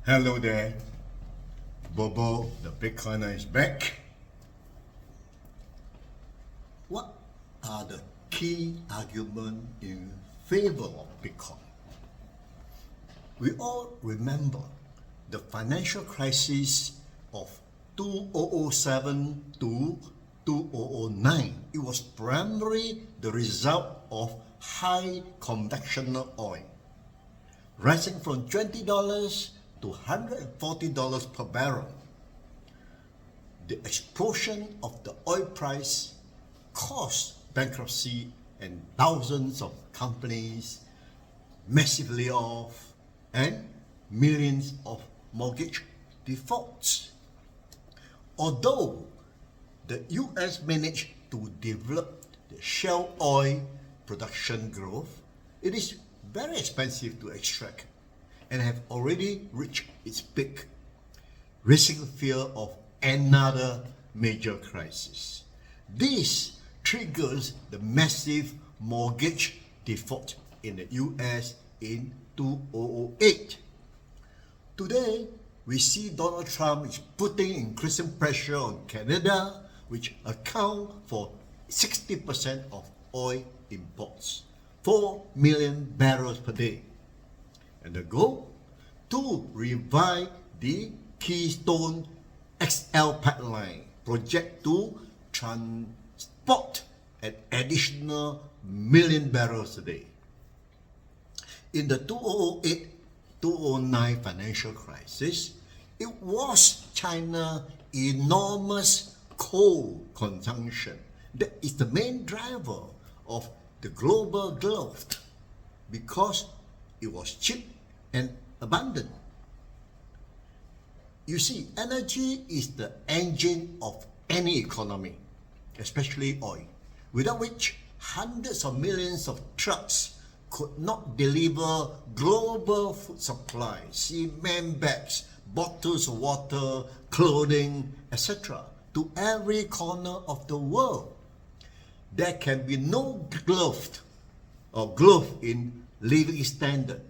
Hello there, BoBo, the Bitcoiner is back. What are the key arguments in favor of Bitcoin? We all remember the financial crisis of 2007 to 2009. It was primarily the result of high conventional oil, rising from $20 to $140 per barrel. The explosion of the oil price caused bankruptcy and thousands of companies, massive layoffs, and millions of mortgage defaults. Although the US managed to develop the shale oil production growth, it is very expensive to extract and have already reached its peak, raising fear of another major crisis. This triggers the massive mortgage default in the US in 2008. Today, we see Donald Trump is putting increasing pressure on Canada, which account for 60% of oil imports, 4 million barrels per day. And the goal? To revive the Keystone XL pipeline project to transport an additional million barrels a day. In the 2008-2009 financial crisis, it was China's enormous coal consumption that is the main driver of the global growth because it was cheap and abundant. You see, energy is the engine of any economy, especially oil, without which hundreds of millions of trucks could not deliver global food supply, cement bags, bottles of water, clothing, etc. to every corner of the world. There can be no growth in living standard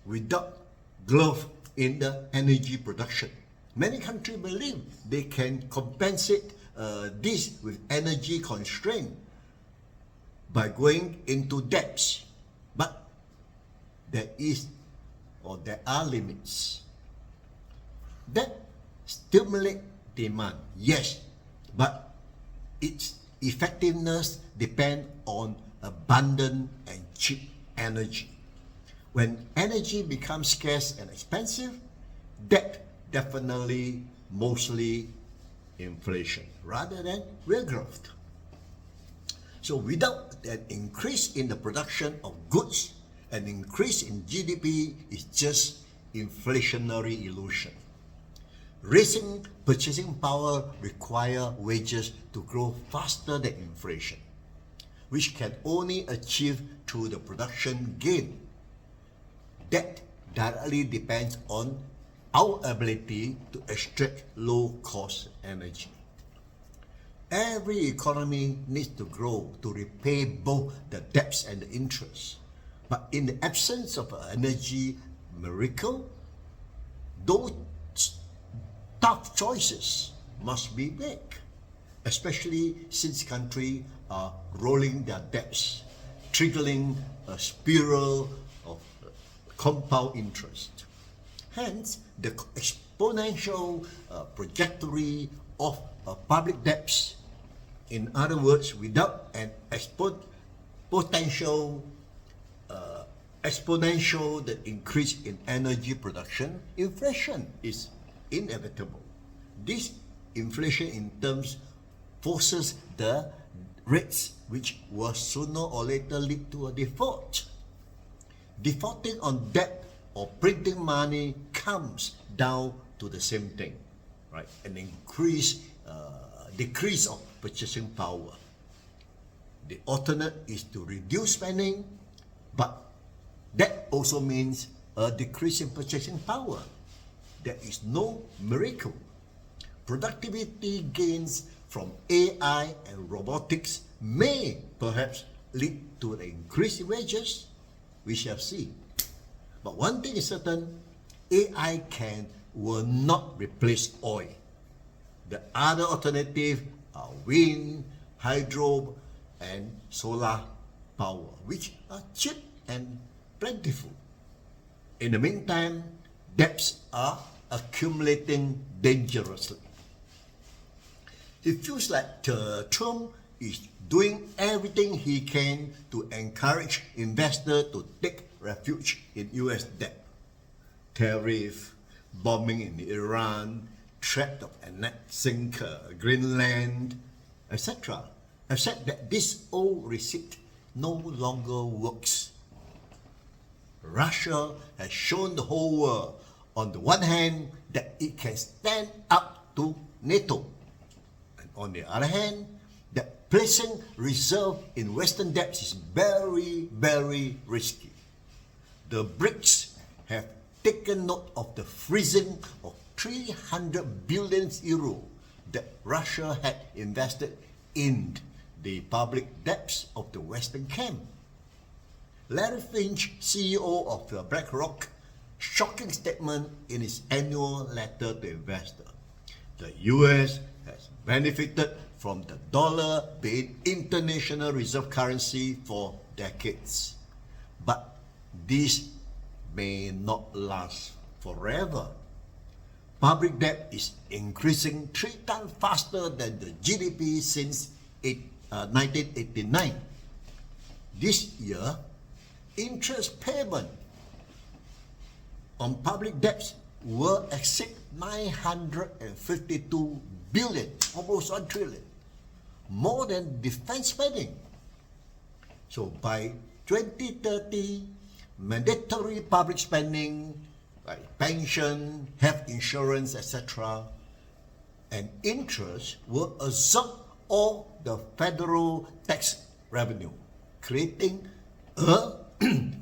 without growth in the energy production. Many countries believe they can compensate this with energy constraint by going into debts, but there are limits. That stimulate demand, yes, but its effectiveness depends on abundant and cheap energy. When energy becomes scarce and expensive, that definitely mostly inflation rather than real growth. So without an increase in the production of goods, an increase in GDP is just inflationary illusion. Raising purchasing power requires wages to grow faster than inflation, which can only achieve through the production gain. That directly depends on our ability to extract low-cost energy. Every economy needs to grow to repay both the debts and the interest. But in the absence of an energy miracle, those tough choices must be made, especially since countries are rolling their debts, triggering a spiral of compound interest. Hence, the exponential trajectory of public debts. In other words, without an exponential the increase in energy production, inflation is inevitable. This inflation in terms forces the rates, which will sooner or later lead to a default. Defaulting on debt or printing money comes down to the same thing, right? An decrease of purchasing power. The alternate is to reduce spending, but that also means a decrease in purchasing power. There is no miracle. Productivity gains from AI and robotics may perhaps lead to an increase in wages. We shall see. But one thing is certain, will not replace oil. The other alternative are wind, hydro, and solar power, which are cheap and plentiful. In the meantime, debts are accumulating dangerously. It feels like Trump is doing everything he can to encourage investors to take refuge in US debt. Tariff, bombing in Iran, threat of annexing Greenland, etc. have said that this old receipt no longer works. Russia has shown the whole world, on the one hand, that it can stand up to NATO, and on the other hand, that placing reserve in Western debts is very, very risky. The BRICS have taken note of the freezing of 300 billion euro that Russia had invested in the public debts of the Western camp. Larry Finch, CEO of BlackRock, shocking statement in his annual letter to investors. The US has benefited from the dollar being international reserve currency for decades. But this may not last forever. Public debt is increasing 3 times faster than the GDP since 1989. This year, interest payment on public debts will exceed 952 billion, almost 1 trillion, more than defense spending. So by 2030, mandatory public spending like pension, health insurance, etc., and interest will absorb all the federal tax revenue, creating a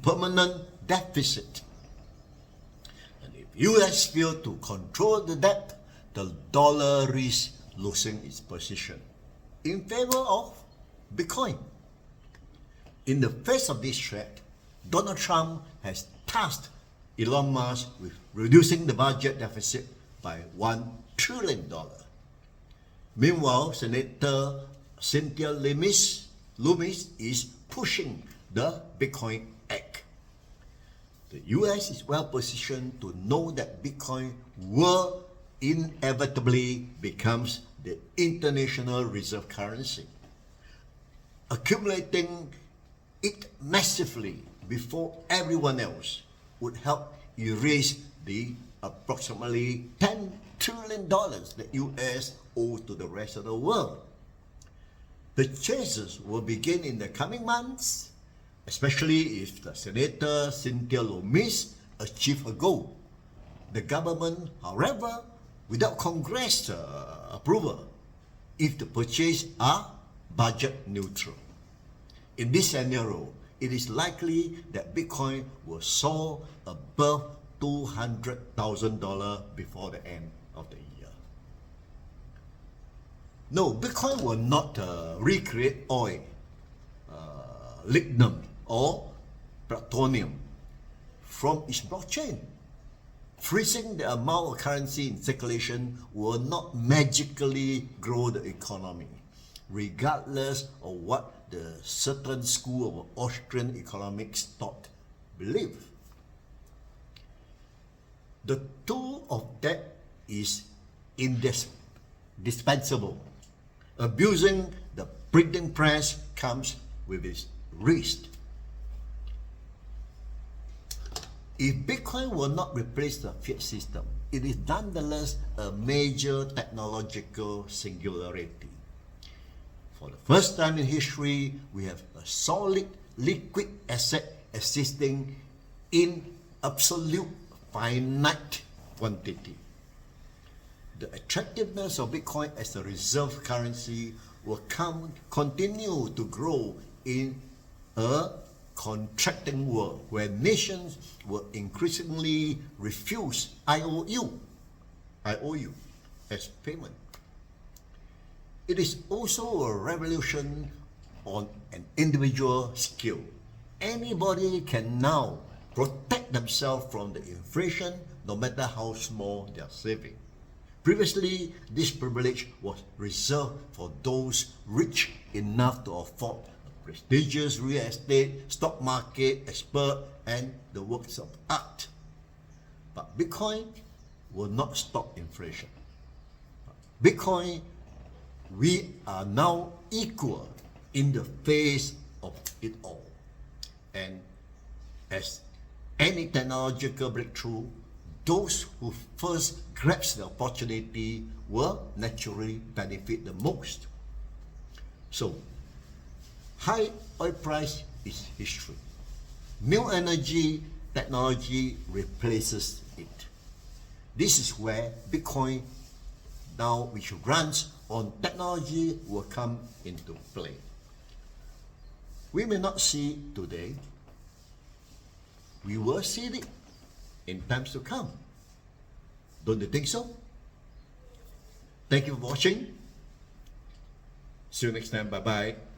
permanent deficit. And if US fail to control the debt, the dollar risks losing its position in favor of Bitcoin. In the face of this threat, Donald Trump has tasked Elon Musk with reducing the budget deficit by $1 trillion. Meanwhile, Senator Cynthia Lummis is pushing the Bitcoin Act. The US is well positioned to know that Bitcoin will inevitably becomes the international reserve currency, accumulating it massively before everyone else would help erase the approximately $10 trillion that US owes to the rest of the world. Purchases will begin in the coming months, especially if the Senator Cynthia Lummis achieves her goal. The government, however, without Congress approval, if the purchases are budget neutral. In this scenario, it is likely that Bitcoin will soar above $200,000 before the end of the year. No, Bitcoin will not recreate oil, lignum, or plutonium from its blockchain. Freezing the amount of currency in circulation will not magically grow the economy, regardless of what the certain school of Austrian economics thought believe. The tool of debt is indispensable. Abusing the printing press comes with its risk. If Bitcoin will not replace the fiat system, it is nonetheless a major technological singularity. For the first time in history, we have a solid liquid asset existing in absolute finite quantity. The attractiveness of Bitcoin as a reserve currency will continue to grow in a contracting world where nations will increasingly refuse IOU as payment. It is also a revolution on an individual scale. Anybody can now protect themselves from the inflation no matter how small their saving. Previously, this privilege was reserved for those rich enough to afford a prestigious real estate, stock market expert, and the works of art. But Bitcoin will not stop inflation. Bitcoin, we are now equal in the face of it all. And as any technological breakthrough, those who first grasp the opportunity will naturally benefit the most. So, high oil price is history. New energy technology replaces it. This is where Bitcoin, now which runs on technology, will come into play. We may not see it today. We will see it in times to come. Don't you think so? Thank you for watching. See you next time. Bye-bye.